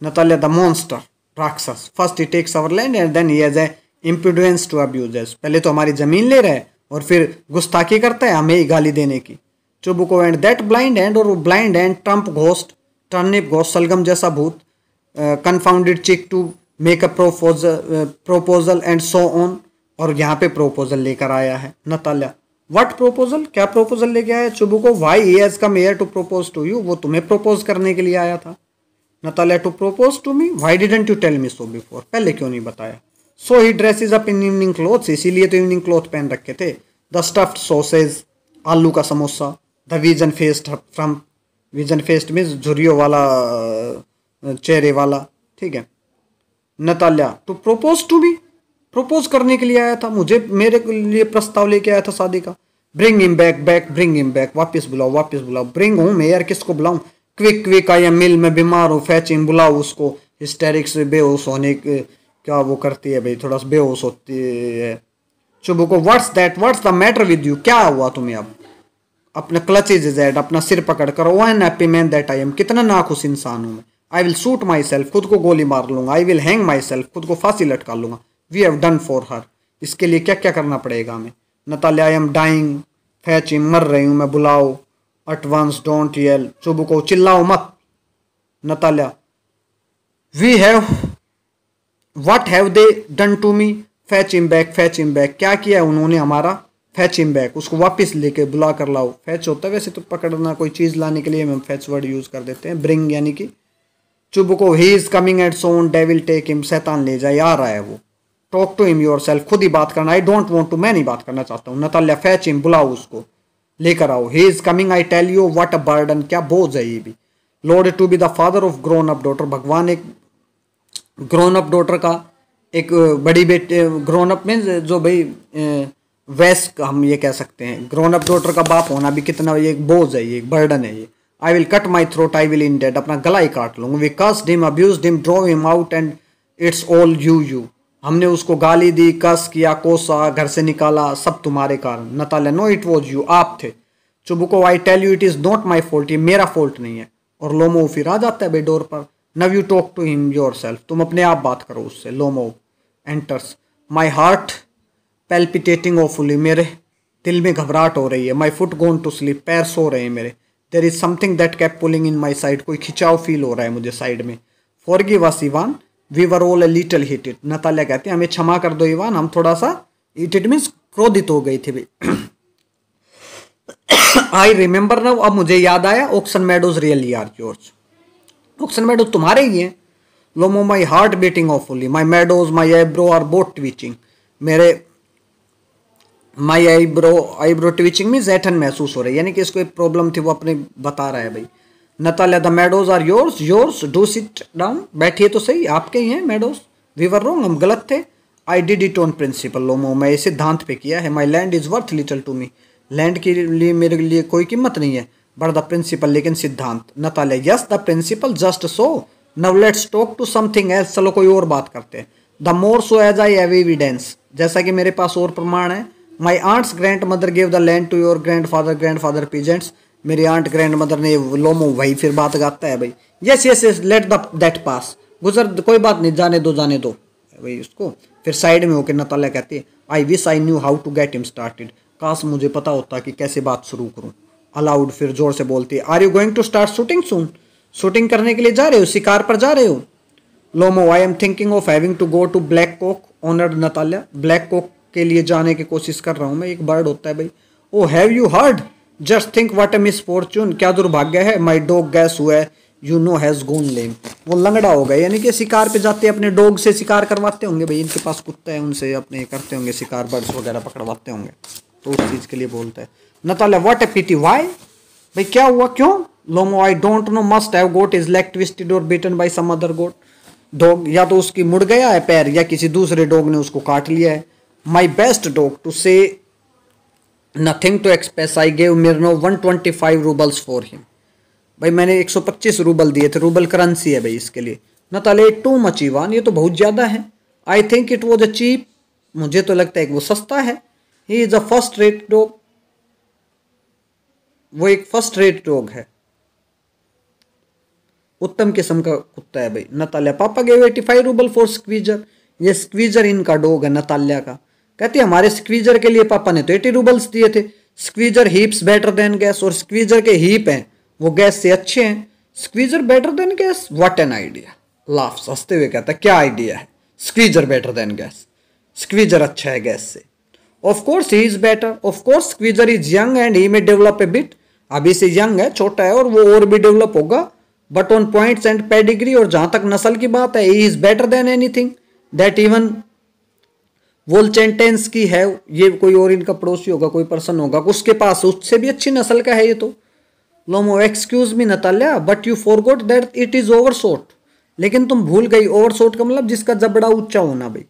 A: नताल्या द मॉन्स्टर, राक्षस, first he takes our land and then he has a imprudence to abuse us, पहले तो हमारी जमीन ले रहा है और फिर गुस्ताखी करता है हमें ही गाली देने की। Chubukov and that blind hand, और वो blind hand trump ghost, turnip ghost, सलगम जैसा भूत, confounded chick to make a proposal and so on, और यहाँ पे प्रोपोजल लेकर आया है। नताल्या व्हाट प्रोपोजल, क्या प्रोपोजल लेके आया। Chubukov why he has come here to propose to you, वो तुम्हें प्रोपोज करने के लिए आया था। Natalya to propose to me, why didn't you tell me so before, पहले क्यों नहीं बताया। So he dresses up in evening clothes, इसीलिए तो इवनिंग क्लोथ पहन रखे थे। द स्टफ्ड सॉसेज, आलू का समोसा। The wizen faced frump, wizen faced means झुर्रियों वाला, चेहरे वाला, ठीक है। Natalya to propose to me, propose करने के लिए आया था, मुझे मेरे लिए प्रस्ताव लेके आया था शादी का। Bring him back, back bring him back, वापस बुलाओ, वापस बुलाओ। ब्रिंग हूँ मैं यार, किसको बुलाऊं। क्विक क्विक आई एम मिल, मैं बीमार हूँ। फैच हिम, बुलाओ उसको। हिस्टेरिक्स, बेहोश होने क्या वो करती है भाई, थोड़ा सा बेहोश होती है। चुबुको what's that, what's the matter with you, क्या हुआ तुम्हें। अब अपने क्लचेज दैट, अपना सिर पकड़ कर, oh unhappy man that I am, कितना नाखुश इंसान हूँ मैं। I will shoot myself, खुद को गोली मार लूंगा। I will hang myself, खुद को फांसी लटका लूंगा। We have done for her, इसके लिए क्या क्या करना पड़ेगा हमें। Natalya I am dying, fetch him, मर रही हूँ मैं, बुलाओ। At once, don't yell, Chubukov चिल्लाओ मत। Natalya we have, what have they done to me, fetch him back, fetch him back, क्या किया है उन्होंने हमारा। फैच हिम बैक, उसको वापस लेके बुला कर लाओ। फैच होता है वैसे तो पकड़ना, कोई चीज़ लाने के लिए हम फैच वर्ड यूज़ कर देते हैं, ब्रिंग यानी कि। Chubukov he is coming at सोन, डेविल टेक हिम, शैतान ले जाए, आ रहा है वो। टॉक टू हिम योरसेल्फ, खुद ही बात करना। आई डोंट वांट टू, मैं नहीं बात करना चाहता हूँ। नताल्या फैच हिम, बुलाओ उसको, लेकर आओ। He is coming I tell you, what a burden, क्या बोझ है ये भी। Lord to be the father of grown up daughter, भगवान एक ग्रोन अप डॉटर का, एक बड़ी बेटे, ग्रोन अप मीन्स जो भाई वैस हम ये कह सकते हैं, ग्रोन अप डॉटर का बाप होना भी कितना ये एक बोझ है, ये एक बर्डन है ये। I will cut my throat, I will in dead, अपना गला ही काट लूंगा। We cursed him, abused him, drove him out and it's all you, हमने उसको गाली दी, कस किया, कोसा, घर से निकाला, सब तुम्हारे कारण। Natalya no it was you, आप थे। Chubukov I tell you it is not my fault, ये मेरा फॉल्ट नहीं है। और लोमो फिर आ जाता है भाई डोर पर। Now you talk to him yourself, तुम अपने आप बात करो उससे। Lomov enters, my heart palpitating awfully, मेरे दिल में घबराहट हो रही है। My foot gone to sleep, पैर सो रहे हैं मेरे। There is something that keeps pulling in my side, कोई खिंचाव फील हो रहा है मुझे साइड में। Forgive us Ivan, we were all a little heated, Natalya कहते हैं हमें क्षमा कर दो इवान, हम थोड़ा सा हिटेड मीन्स क्रोधित हो गई थी भाई। आई रिमेंबर नाउ, अब मुझे याद आया। Oxen meadows really are yours, oxen meadows तुम्हारे ही हैं। Lomov my heart beating awfully, my meadows my eyebrow are both twitching, मेरे माई आईब्रो ट्विचिंग मीन्स ऐठन महसूस हो रही है, यानी कि इसको एक प्रॉब्लम थी वो अपने बता रहा है भाई। Natalya the meadows are yours, yours, do sit down, बैठिए तो सही, आपके ही हैं मेडोज। वी वर रॉन्ग, हम गलत थे। I did it on principle Lomov, मैं इस सिद्धांत पे किया है। My land is worth little to me, लैंड के लिए मेरे लिए कोई कीमत नहीं है, बट द प्रिंसिपल, लेकिन सिद्धांत। Natalya yes the principle, just so, now let's talk to something else, चलो कोई और बात करते हैं। The more so as I have evidence, जैसा कि मेरे पास और प्रमाण है। My aunt's grandmother gave the land to your grandfather peasants. मेरी आंट ग्रैंड मदर ने, लोमो भाई फिर बात गाता है भाई, yes yes yes let the that pass, गुजर कोई बात नहीं, जाने दो भाई उसको। फिर साइड में होकर नताल्या कहती है, I wish I knew how to get him started, काश मुझे पता होता कि कैसे बात शुरू करूं। अलाउड फिर जोर से बोलती है, are you going to start shooting soon, shooting करने के लिए जा रहे हो, शिकार पर जा रहे हो। Lomov, I am thinking of having to go to black cock, honoured Natalya, black cock के लिए जाने की कोशिश कर रहा हूं मैं, एक बर्ड होता है भाई। Oh have you heard, just think what a misfortune, क्या दुर्भाग्य है, माई डॉग गैस हुआ है, you know has gone lame, वो लंगड़ा हो गया, यानी कि शिकार पे जाते अपने डॉग से शिकार करवाते होंगे भाई, इनके पास कुत्ता है, उनसे अपने करते होंगे शिकार, बर्ड्स वगैरह पकड़वाते होंगे, तो उस चीज़ के लिए बोलते हैं। Natalya, what a pity, why, भाई क्या हुआ, क्यों। Lomov, I don't know, must have got his leg twisted or beaten by some other goat, dog या तो उसकी मुड़ गया है पैर या किसी दूसरे डॉग ने उसको काट लिया है। My best dog to say nothing to express, I gave Mironov 125 roubles for him, भाई मैंने 125 रूबल दिए थे, रूबल करेंसी है भाई इसके लिए। नताल्या, टू मच इवान, ये तो बहुत ज़्यादा है। I think it was a cheap, मुझे तो लगता है कि वो सस्ता है। He is a first rate dog, वो एक फर्स्ट रेट डॉग है, उत्तम किस्म का कुत्ता है भाई। नताल्या, पापा गेव 85 रूबल फॉर स्क्वीजर, ये स्क्वीजर इनका डॉग है नताल्या का। कहती है हमारे स्क्वीजर के लिए पापा ने तो 80 रूबल्स दिए थे। Squeezer heaps better than gas, और स्क्वीजर के हीप हैं वो गैस से अच्छे हैं। Squeezer better than gas, what an idea, laughs, हंसते हुए कहता है क्या आइडिया है, squeezer better than gas, squeezer अच्छा है गैस से। Of course he is better, of course squeezer is young and he may develop a bit, अभी से यंग है, छोटा है और वो और भी डेवलप होगा, but on points and pedigree, और जहां तक नस्ल की बात है, he is better than anything that even Volchanetsky की है, ये कोई और इनका पड़ोसी होगा, कोई पर्सन होगा उसके पास, उससे भी अच्छी नस्ल का है ये तो। Lomov, excuse me Natalya, but you forgot that it is overshot, लेकिन तुम भूल गई, ओवरशॉट का मतलब जिसका जबड़ा ऊंचा होना भाई,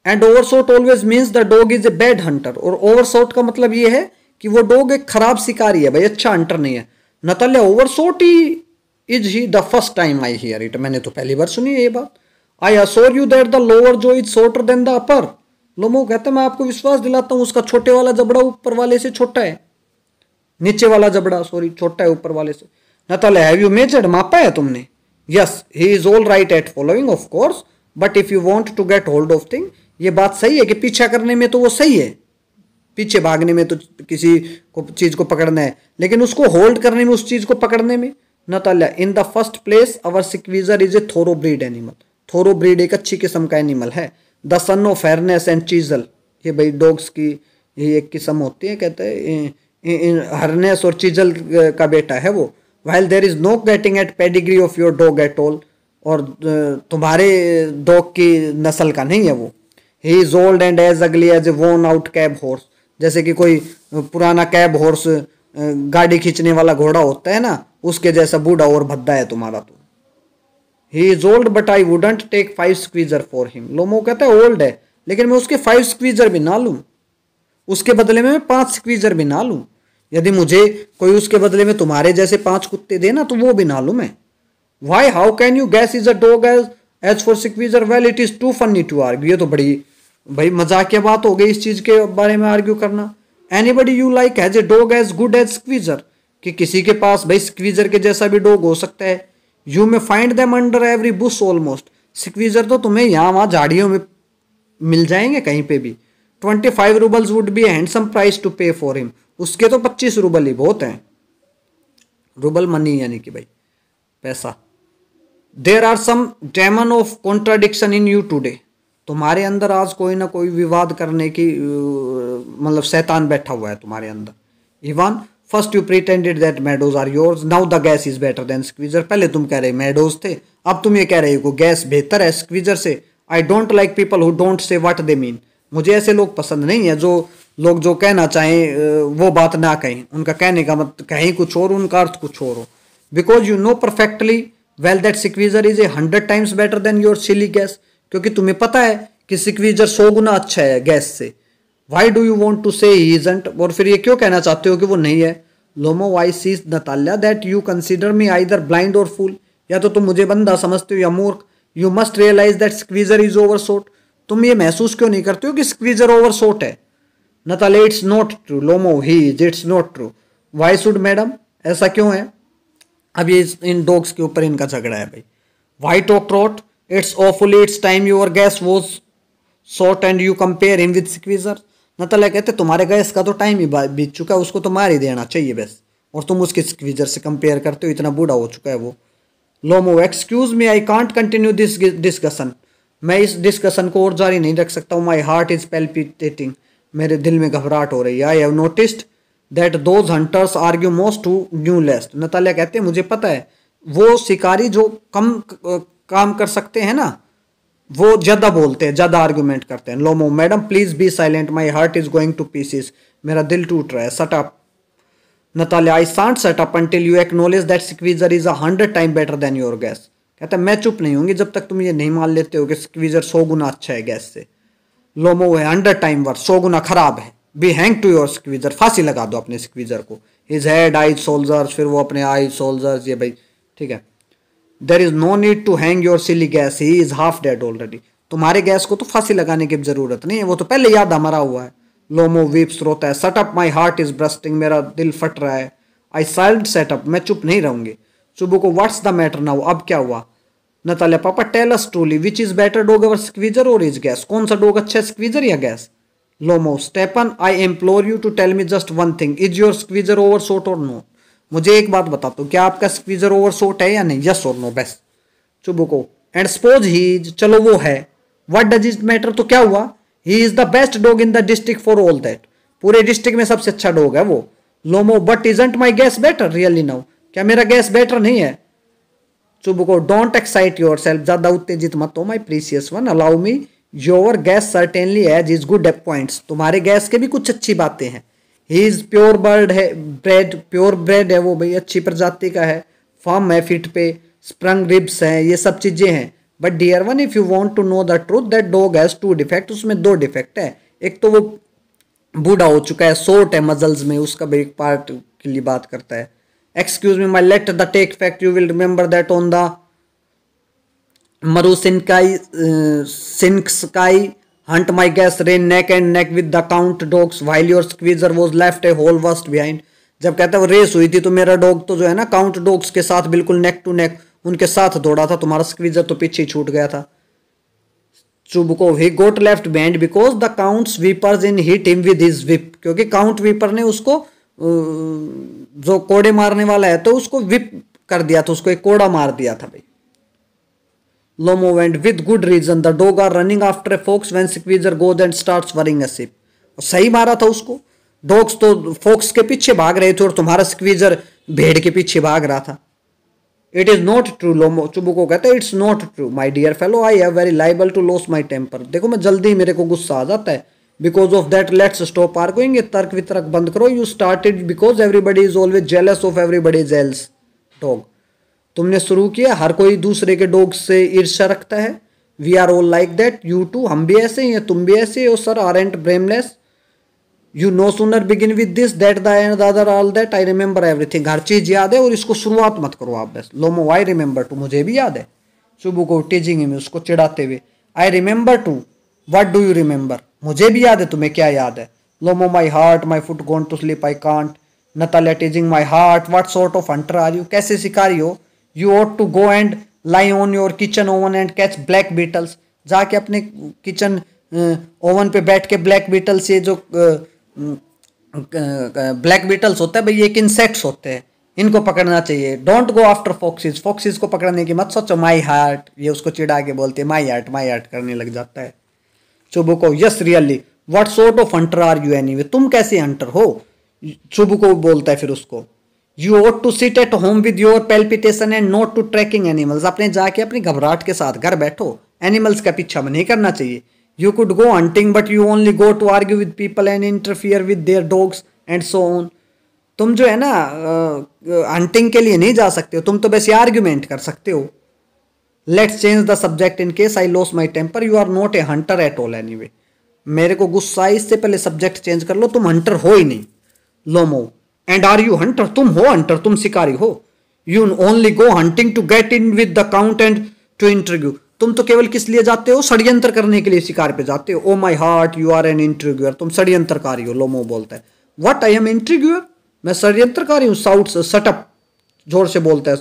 A: and overshot always means the dog is a bad Hunter, और ओवरशॉट का मतलब ये है कि वो डॉग एक खराब शिकारी है भाई, अच्छा हंटर नहीं है। Natalya, overshot he is he the first time I hear it, मैंने तो पहली बार सुनी है ये बात। I assure you that the lower jaw is shorter than the upper, Lomov कहता है मैं आपको विश्वास दिलाता हूं उसका छोटे वाला जबड़ा ऊपर वाले से छोटा है, नीचे वाला जबड़ा सॉरी छोटा है ऊपर वाले से। नताल्या, हैव यू मेजर्ड, मापा है तुमने। Yes, he is all right at following of course, but if you want to get hold of thing, ये बात सही है कि पीछा करने में तो वो सही है, पीछे भागने में तो किसी को चीज को पकड़ना है, लेकिन उसको होल्ड करने में, उस चीज को पकड़ने में। Natalya, in the first place our Squeezer is a thoroughbred animal, thoroughbred एक अच्छी किस्म का एनिमल है। The son of Fairness and Chisel, ये भाई डॉग्स की ये एक किस्म होती है, कहते हैं हरनेस और चीजल का बेटा है वो। While there is no getting at pedigree of your dog at all, और तुम्हारे डॉग की नस्ल का नहीं है वो। He is old and as ugly as a worn out cab horse, जैसे कि कोई पुराना कैब हॉर्स गाड़ी खींचने वाला घोड़ा होता है ना, उसके जैसा बूढ़ा और भद्दा है तुम्हारा तो। He is old but I wouldn't take 5 Squeezer for him, Lomov कहता है ओल्ड है लेकिन मैं उसके 5 स्क्वीजर भी ना लूं, उसके बदले में मैं 5 स्क्वीजर भी ना लूं। यदि मुझे कोई उसके बदले में तुम्हारे जैसे 5 कुत्ते देना तो वो भी ना लूं मैं। Why, how can you Guess is a dog as for Squeezer, well it is too funny to argue, ये तो बड़ी भाई मजाकिया बात हो गई इस चीज के बारे में आर्ग्यू करना। Anybody you like has a dog as good as Squeezer, कि किसी के पास भाई स्क्वीजर के जैसा भी डॉग हो सकता है। यू में find them under every Bush almost, squeezer तो तुम्हें यहाँ वहाँ झाड़ियों में मिल जाएंगे कहीं पे भी। 25 rubles would be handsome price to pay for him, उसके तो 25 रूबल ही बहुत हैं, रूबल मनी यानी कि भाई पैसा। There are some demon of contradiction in you today, तुम्हारे अंदर आज कोई ना कोई विवाद करने की मतलब शैतान बैठा हुआ है तुम्हारे अंदर। Ivan, first you pretended that meadows are yours, now the Guess is better than Squeezer, पहले तुम कह रहे मेडोज थे, अब तुम ये कह रहे हो गैस बेहतर है स्क्वीजर से। I don't like people who don't say what they mean, मुझे ऐसे लोग पसंद नहीं है जो लोग जो कहना चाहें वो बात ना कहें, उनका कहने का मतलब कहीं कुछ और उनका अर्थ कुछ और हो। Because you know perfectly well that Squeezer is A 100 times better than your silly gas, क्योंकि तुम्हें पता है कि स्क्वीजर 100 गुना अच्छा है गैस से। Why do you want to say he isn't, और फिर ये क्यों कहना चाहते हो कि वो नहीं है। Lomov, why sees Natalya that you consider me either blind or fool, या तो तुम मुझे बंदा समझते हो या मूर्ख। You must realise that Squeezer is overshot, तुम ये महसूस क्यों नहीं करते हो कि स्क्वीजर ओवरशॉट है। Natalia it's not true, Lomov he is, it's not true, why should madam, ऐसा क्यों है? अब ये इन डॉग्स के ऊपर इनका झगड़ा है भाई। Why talk trot, it's awfully, it's time your Guess was short and you compare him with Squeezer. Natalia कहते तुम्हारे गैस का तो टाइम ही बीत चुका है, उसको तो मार ही देना चाहिए बस, और तुम उसके स्क्वीजर से कंपेयर करते हो, इतना बूढ़ा हो चुका है वो। Lomov excuse me, I can't continue this discussion, मैं इस डिस्कशन को और जारी नहीं रख सकता हूँ। माई हार्ट इज पैल्पिटेटिंग, मेरे दिल में घबराहट हो रही है। I have noticed that those hunters argue most to know least. Natalia कहते हैं मुझे पता है वो शिकारी जो कम काम कर सकते हैं ना, वो ज्यादा बोलते हैं, ज्यादा आर्गुमेंट करते हैं। Lomov madam please be silent, my heart is going to pieces, मेरा दिल टूट रहा है। Shut up Natalia, I shan't shut up until you acknowledge that Squeezer is 100 time better than your Guess. कहता है मैं चुप नहीं होंगी जब तक तुम ये नहीं मान लेते हो कि स्क्वीजर 100 गुना अच्छा है गैस से। लोमो है 100 टाइम वर्स, 100 गुना खराब है। Be hang to your Squeezer, फांसी लगा दो अपने स्क्वीजर को। हिज हेड आइज सोल्जर्स, फिर वो अपने आइज सोल्जर्स, ये भाई ठीक है। There is no need to hang your silly Guess, he is half dead already. तुम्हारे गैस को तो फांसी लगाने की जरूरत नहीं है, वो तो पहले याद मरा हुआ है। लोमो वीप्स, रोता है। सट up, my heart is bursting, मेरा दिल फट रहा है। आई साइल्ड सेट अप, मैं चुप नहीं रहूंगी। चुबू को व्हाट्स द मैटर नाउ, अब क्या हुआ? Natalia papa tell us truly which is better dog our Squeezer or is Guess, कौन सा डॉग अच्छा है, स्क्वीजर या Guess? Lomov Stepan, I implore you to tell me just one thing, is your Squeezer overshot or no? मुझे एक बात बता दो, क्या आपका स्क्वीजर ओवर शॉट है या नहीं, यस और नो बस। चुबू को एंड सपोज ही इज, चलो वो है, व्हाट डज इट मैटर, तो क्या हुआ? He is the best dog in the district for all that, पूरे डिस्ट्रिक्ट में सबसे अच्छा डॉग है वो। Lomov but isn't my Guess better really now, क्या मेरा गैस बेटर नहीं है? चुबू को डोंट एक्साइट योर सेल्फ, ज्यादा उत्तेजित मत हो माई precious one, allow me, your gas certainly has is good points, तुम्हारे गैस के भी कुछ अच्छी बातें हैं। ही इज प्योर बर्ड है, ब्रेड प्योर ब्रेड है वो भाई, अच्छी प्रजाति का है, फॉर्म है फिट पे, स्प्रंग रिब्स हैं, ये सब चीजें हैं। But dear one if you want to know the truth that dog has 2 defect, उसमें 2 डिफेक्ट है। एक तो वो बूढ़ा हो चुका है, शॉर्ट है मजल्स में, उसका भी एक पार्ट के लिए बात करता है। Excuse me my let the take fact, you will remember that on the Marusinkai hunt my guess ran neck and neck with the count dogs while your squeezer was left a whole worst behind। जब कहता है वो race हुई थी तो मेरा dog तो जो है ना काउंट डॉग्स के साथ बिल्कुल नेक टू नेक उनके साथ दौड़ा था, तुम्हारा स्क्वीजर तो पीछे छूट गया था। Chubukov he got left behind because the count sweepers in hit him with his whip, क्योंकि काउंट वीपर ने उसको जो कोड़े मारने वाला है तो उसको विप कर दिया था, उसको एक कोड़ा मार दिया था भाई। Lomo went with good reason, the dog are running after a fox when squeezer goes and starts worrying a sheep। सही मारा था उसको, डॉग्स तो फोक्स के पीछे भाग रहे थे और तुम्हारा स्क्वीजर भेड़ के पीछे भाग रहा था। It is not true, Lomov Chubukov कहता है it's not true my dear fellow, I have very liable to lose my temper. देखो मैं जल्दी मेरे को गुस्सा आ जाता है। Because of that let's stop arguing, ये तर्क वितर्क बंद करो। You started because everybody is always jealous of everybody else dog, तुमने शुरू किया, हर कोई दूसरे के डॉग से ईर्ष्या रखता है। We are all like that, you too, हम भी ऐसे हैं, तुम भी ऐसे हो sir, aren't blameless. You no sooner begin with this that the end the other all that, I remember everything, हर चीज याद है और इसको शुरुआत मत करो आप बस। लोमो आई रिमेंबर टू, मुझे भी याद है। सुबह को टीजिंग में उसको चिढ़ाते हुए, I remember too, what do you remember, मुझे भी याद है, तुम्हें क्या याद है? Lomov my heart, my foot gone to sleep, I can't. Natalia teasing my heart, what sort of hunter are you, कैसे शिकारी हो? You ought to go and lie on your kitchen oven and catch black beetles, जाके अपने kitchen oven पे बैठ के black Beatles, ये जो ब्लैक बीटल्स होता है भाई, एक इंसेक्ट्स होते हैं, इनको पकड़ना चाहिए। Don't go after fox's, fox's को पकड़ने की मत सोचो। माई हार्ट, ये उसको चिढ़ा के बोलते हैं, माई हार्ट करने लग जाता है। Chubukov yes really, what sort of hunter are you anyway, तुम कैसे हंटर हो? चुबुको बोलता है फिर उसको, You ought to sit at home with your palpitation and not to tracking animals, अपने जाके अपनी घबराहट के साथ घर बैठो, एनिमल्स का पीछा नहीं करना चाहिए। You could go hunting but you only go to argue with people and interfere with their dogs and so on। तुम जो है ना हंटिंग के लिए नहीं जा सकते हो, तुम तो बस आर्ग्यूमेंट कर सकते हो। Let's change the subject in case I lose my temper, you are not a hunter at all anyway। मेरे को गुस्सा है, इससे पहले सब्जेक्ट चेंज कर लो, तुम हंटर हो ही नहीं। Lomov and are you hunter, तुम हो हंटर, तुम शिकारी हो। You only go hunting to get in with the count and to interview, तुम तो केवल किस लिए जाते हो, षड्यंत्र करने के लिए शिकार पे जाते हो। Oh my heart you are an intriguer, तुम षड्यंत्रकारी हो, लोमो बोलता है। व्हाट आई एम इंट्रिग्यूअर, मैं षड्यंत्रकारी हूँ। साउट्स सटअप, जोर से बोलता है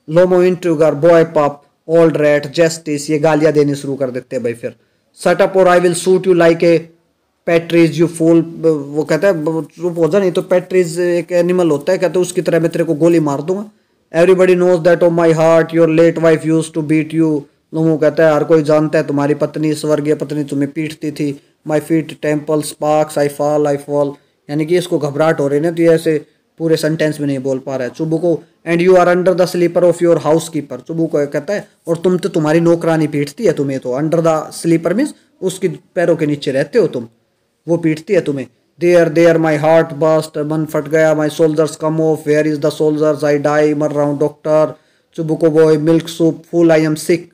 A: Lomov. Intriguer, boy pop, old rat, justice, ये गालियां देने शुरू कर देते हैं भाई। फिर सटअप और I will shoot you like a partridge you fool, वो कहता है चुप हो जा, नहीं तो पैट्रीज एक एनिमल होता है, कहते उसकी तरह मैं तेरे को गोली मार दूंगा। Everybody knows that oh my heart your late wife used to beat you, Lomov कहता है हर कोई जानता है तुम्हारी पत्नी, स्वर्गीय पत्नी तुम्हें पीटती थी। My feet temple sparks I fall, यानी कि इसको घबराहट हो रही है ना, तो ये ऐसे पूरे सेंटेंस में नहीं बोल पा रहा है Chubukov. And you are under the slipper of your housekeeper, Chubukov कहता है और तुम तो तुम्हारी नौकरानी पीटती है तुम्हें, तो अंडर द स्लीपर मीन्स उसकी पैरों के नीचे रहते हो तुम, वो पीटती है तुम्हें। देयर माई हार्ट बस्ट, मन फट गया। My soldiers come off, where is the soldiers, I die, मर रहा हूँ doctor. Chubukov boy milk soup fool, I am sick,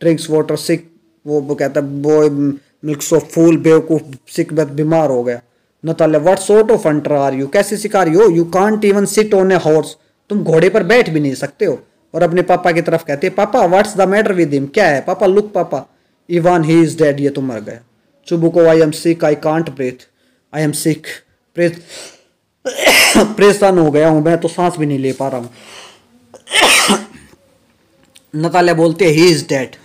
A: drinks water sick, वो कहता है बॉय मिल्क सूप फुल, बेवकूफ, सिक, बीमार हो गया। Natalya what sort of hunter are you, कैसे शिकारी हो। You can't even sit on a horse, तुम घोड़े पर बैठ भी नहीं सकते हो। और अपने पापा की तरफ कहते हैं पापा what's the matter with him, क्या है पापा, लुक पापा, इवान ही इज डेड, ये तो मर गया। Chubukov I am sick, I can't breathe, I am sick, परेशान हो गया हूं मैं, तो सांस भी नहीं ले पा रहा हूं। नताल्या बोलते he is dead.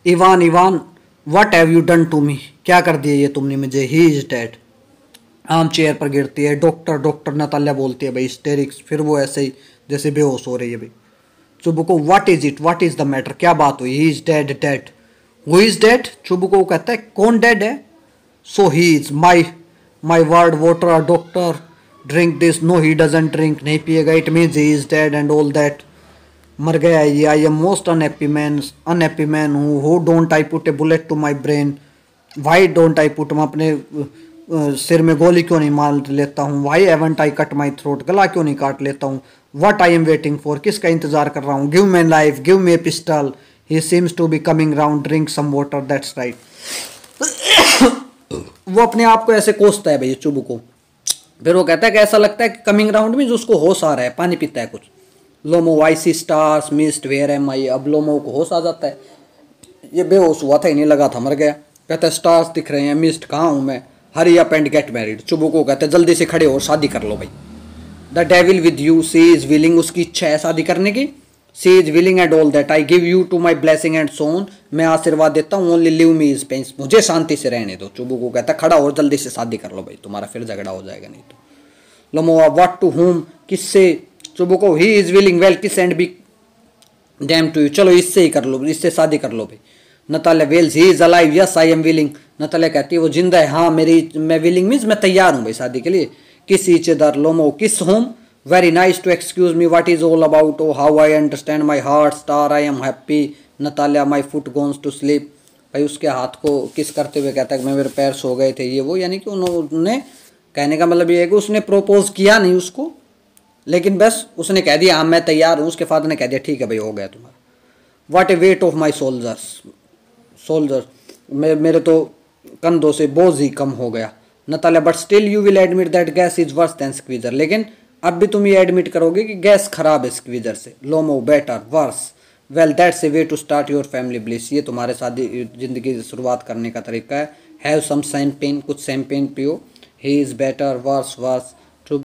A: Ivan what have you done to me, क्या कर दिया ये तुमने मुझे। ही इज डेड, आम चेयर पर गिरती है। डॉक्टर नताल्या बोलती है भाई हिस्टेरिक्स, फिर वो ऐसे ही जैसे बेहोश हो रही है भाई। Chubukov what is it, what is the matter, क्या बात हुई। He is dead, dead, who is dead, Chubukov कहता है कौन डेड है। So he is my word water doctor, drink this, no he doesn't drink, नहीं पिएगा, it means he is dead and all that, मर गया है ये। I am most unhappy man who don't I put a bullet to my brain, why don't I put, मैं अपने सिर में गोली क्यों नहीं मार लेता हूँ। Why haven't I cut my throat, गला क्यों नहीं काट लेता हूँ। What I am waiting for, किसका इंतजार कर रहा हूँ। Give me life, give me a pistol, he seems to be coming round, drink some water, that's right. वो अपने आप को ऐसे कोसता है भाई चुबू को। फिर वो कहता है कि ऐसा लगता है कि कमिंग राउंड में जो उसको होश आ रहा है, पानी पीता है कुछ। लोमो आई सी स्टार्स मिस्ट वेयर एम आई, अब लोमो को होश आ जाता है, ये बेहोश हुआ था ही नहीं, लगा था मर गया। कहता है स्टार्स दिख रहे हैं, मिस्ट कहाँ हूँ मैं, hurry up and get married. Chubukov कहता है जल्दी से खड़े हो शादी कर लो भाई। The devil with you, she is willing, उसकी इच्छा है शादी करने की। She is willing and all that, I give you to my blessing and son, मैं आशीर्वाद देता हूँ। Only leave me is peace, मुझे शांति से रहने दो। चुबू को कहता है खड़ा हो जल्दी से शादी कर लो भाई, तुम्हारा फिर झगड़ा हो जाएगा नहीं तो। लोमो व्हाट टू हुम, किससे। Chubukov he is willing, well kiss and be damn to you, चलो इससे ही कर लो, इससे शादी कर लो भाई। Natalya wails he is alive, yes I am willing, Natalya कहती है वो जिंदा है, हाँ मैं विलिंग मीन्स मैं तैयार हूँ भाई शादी के लिए। किस ईच अदर, लोमो kiss home, very nice to excuse me, what is all about, oh how I understand my heart star, I am happy. Natalya my foot goes to sleep, भाई उसके हाथ को किस करते हुए कहता है कि मैं मेरे पैर सो गए थे, ये वो, यानी कि उन्होंने कहने का मतलब ये है कि उसने प्रोपोज किया नहीं उसको, लेकिन बस उसने कह दिया हाँ मैं तैयार हूँ, उसके फादर ने कह दिया ठीक है भाई हो गया तुम्हारा। What A weight of my soldiers, मेरे तो कंधों से बोझ ही कम हो गया। Natalya but still you will admit that gas is worse than squeezer, लेकिन अब भी तुम ये एडमिट करोगे कि गैस खराब है स्क्वीजर से। लोमो better worse, well that's a way to start your family bliss, ये तुम्हारे शादी जिंदगी की शुरुआत करने का तरीका है। हैव सम शैम्पेन, कुछ शैम्पेन पियो। He is better verse,